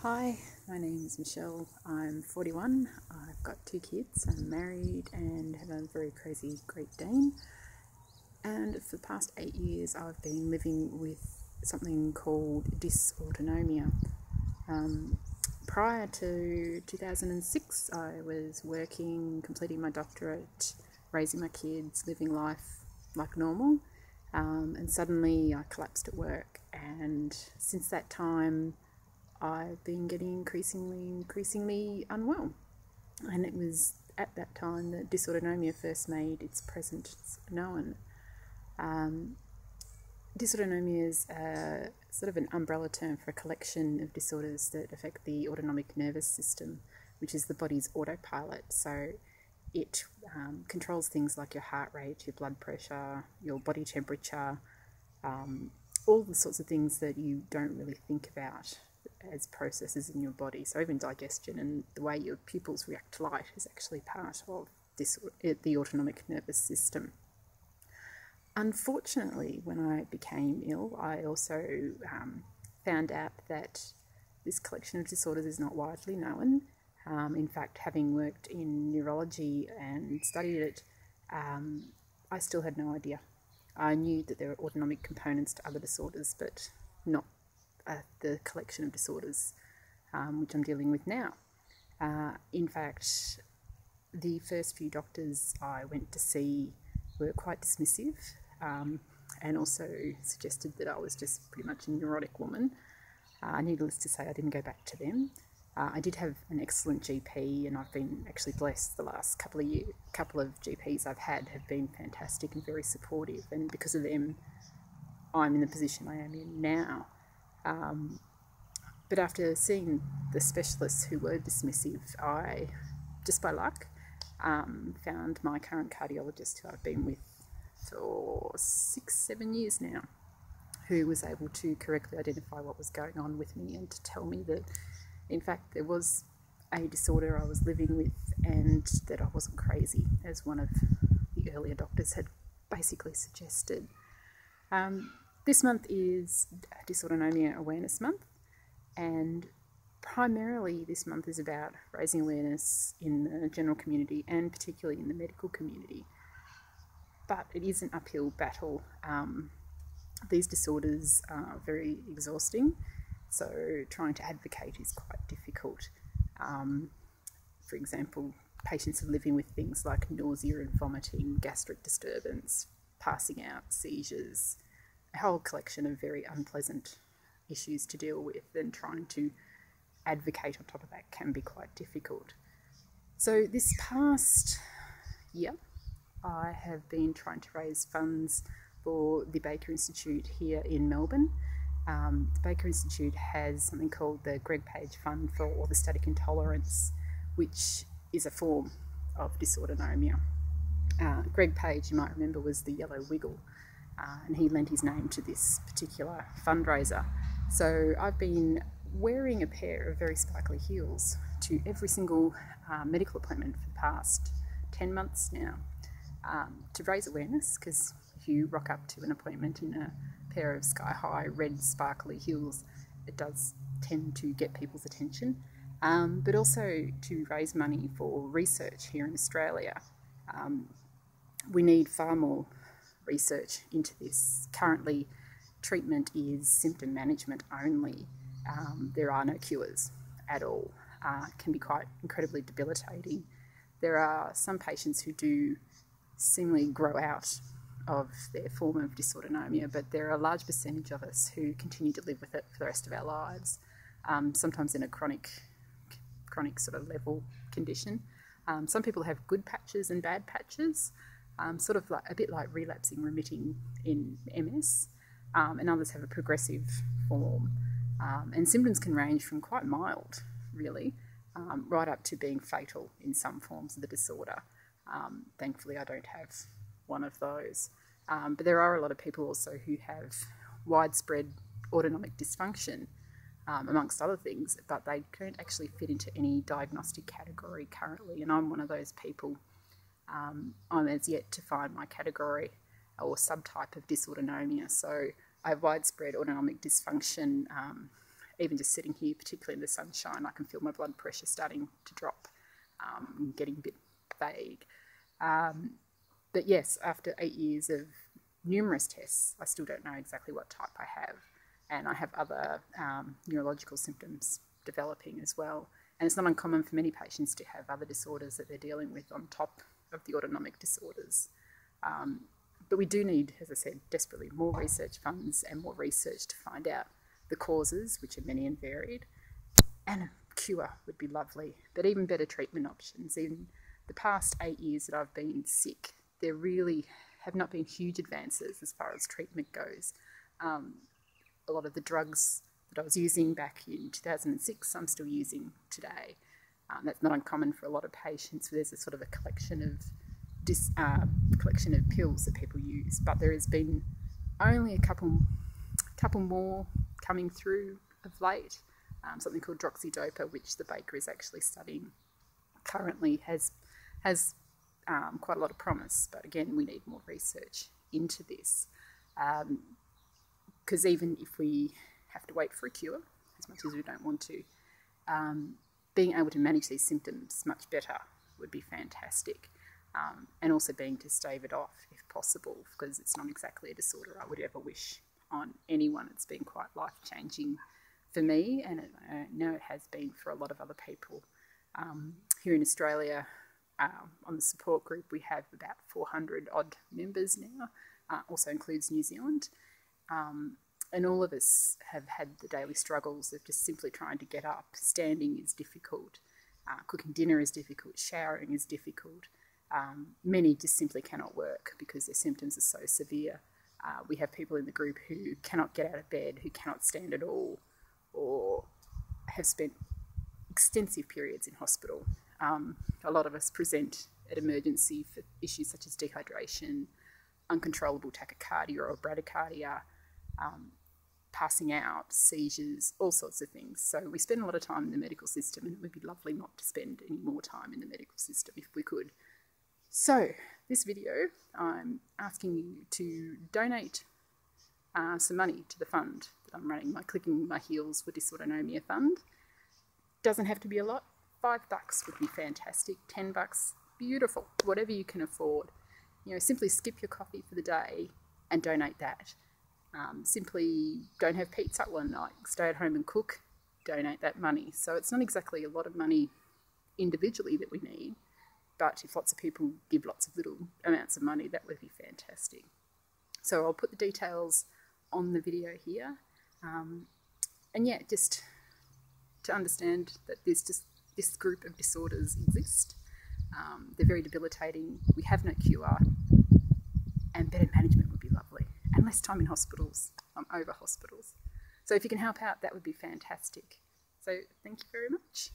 Hi, my name is Michelle. I'm 41. I've got 2 kids. I'm married and have a very crazy Great Dane. And for the past 8 years, I've been living with something called dysautonomia. Prior to 2006, I was working, completing my doctorate, raising my kids, living life like normal. And suddenly I collapsed at work. And since that time, I've been getting increasingly unwell. And it was at that time that dysautonomia first made its presence known. Dysautonomia is sort of an umbrella term for a collection of disorders that affect the autonomic nervous system, which is the body's autopilot. So it controls things like your heart rate, your blood pressure, your body temperature, all the sorts of things that you don't really think about as processes in your body. So even digestion and the way your pupils react to light is actually part of the autonomic nervous system. Unfortunately, when I became ill, I also found out that this collection of disorders is not widely known. In fact, having worked in neurology and studied it, I still had no idea. I knew that there were autonomic components to other disorders, but not the collection of disorders which I'm dealing with now. In fact, the first few doctors I went to see were quite dismissive and also suggested that I was just pretty much a neurotic woman. Needless to say, I didn't go back to them. I did have an excellent GP, and I've been actually blessed. The last couple of GPs I've had have been fantastic and very supportive, and because of them, I'm in the position I am in now. But after seeing the specialists who were dismissive, I, just by luck, found my current cardiologist, who I've been with for 6-7 years now, who was able to correctly identify what was going on with me and to tell me that, in fact, there was a disorder I was living with and that I wasn't crazy, as one of the earlier doctors had basically suggested. This month is Dysautonomia Awareness Month, and primarily this month is about raising awareness in the general community and particularly in the medical community. But it is an uphill battle. These disorders are very exhausting, so trying to advocate is quite difficult. For example, patients are living with things like nausea and vomiting, gastric disturbance, passing out, seizures, a whole collection of very unpleasant issues to deal with, and trying to advocate on top of that can be quite difficult. So this past year, I have been trying to raise funds for the Baker Institute here in Melbourne. The Baker Institute has something called the Greg Page Fund for Orthostatic Intolerance, which is a form of dysautonomia. Greg Page, you might remember, was the Yellow Wiggle, and he lent his name to this particular fundraiser. So I've been wearing a pair of very sparkly heels to every single medical appointment for the past 10 months now, to raise awareness, because if you rock up to an appointment in a pair of sky-high red sparkly heels, it does tend to get people's attention, but also to raise money for research here in Australia. We need far more research into this. Currently, treatment is symptom management only. There are no cures at all. It can be quite incredibly debilitating. There are some patients who do seemingly grow out of their form of dysautonomia, but there are a large percentage of us who continue to live with it for the rest of our lives, sometimes in a chronic sort of level condition. Some people have good patches and bad patches, sort of like a bit like relapsing remitting in MS, and others have a progressive form. And symptoms can range from quite mild, really, right up to being fatal in some forms of the disorder. Thankfully, I don't have one of those. But there are a lot of people also who have widespread autonomic dysfunction, amongst other things, but they don't actually fit into any diagnostic category currently, and I'm one of those people. I'm as yet to find my category or subtype of dysautonomia. So I have widespread autonomic dysfunction, even just sitting here, particularly in the sunshine, I can feel my blood pressure starting to drop, getting a bit vague. But yes, after 8 years of numerous tests, I still don't know exactly what type I have. And I have other neurological symptoms developing as well. And it's not uncommon for many patients to have other disorders that they're dealing with on top of the autonomic disorders. But we do need, as I said, desperately more research funds and more research to find out the causes, which are many and varied. And a cure would be lovely, but even better treatment options. In the past 8 years that I've been sick, there really have not been huge advances as far as treatment goes. A lot of the drugs that I was using back in 2006, I'm still using today. That's not uncommon for a lot of patients. There's a sort of a collection of pills that people use, but there has been only a couple more coming through of late. Something called droxidopa, which the Baker is actually studying currently, has quite a lot of promise. But again, we need more research into this, because even if we have to wait for a cure, as much as we don't want to, being able to manage these symptoms much better would be fantastic. And also being to stave it off if possible, because it's not exactly a disorder I would ever wish on anyone. It's been quite life-changing for me, and I know it has been for a lot of other people. Here in Australia, on the support group, we have about 400 odd members now, also includes New Zealand. And all of us have had the daily struggles of just simply trying to get up. Standing is difficult, cooking dinner is difficult, showering is difficult. Many just simply cannot work because their symptoms are so severe. We have people in the group who cannot get out of bed, who cannot stand at all, or have spent extensive periods in hospital. A lot of us present at emergency for issues such as dehydration, uncontrollable tachycardia or bradycardia, passing out, seizures, all sorts of things. So we spend a lot of time in the medical system, and it would be lovely not to spend any more time in the medical system if we could. So this video, I'm asking you to donate some money to the fund that I'm running, my Clicking My Heels for Dysautonomia fund. Doesn't have to be a lot. $5 would be fantastic. $10, beautiful. Whatever you can afford. You know, simply skip your coffee for the day and donate that. Simply don't have pizza one night. Stay at home and cook. Donate that money. So it's not exactly a lot of money individually that we need, but if lots of people give lots of little amounts of money, that would be fantastic. So I'll put the details on the video here. And yeah, just to understand that there's just this group of disorders exist. They're very debilitating. We have no cure, and better management would be lovely. And less time in hospitals. I'm over hospitals. So if you can help out, that would be fantastic. So thank you very much.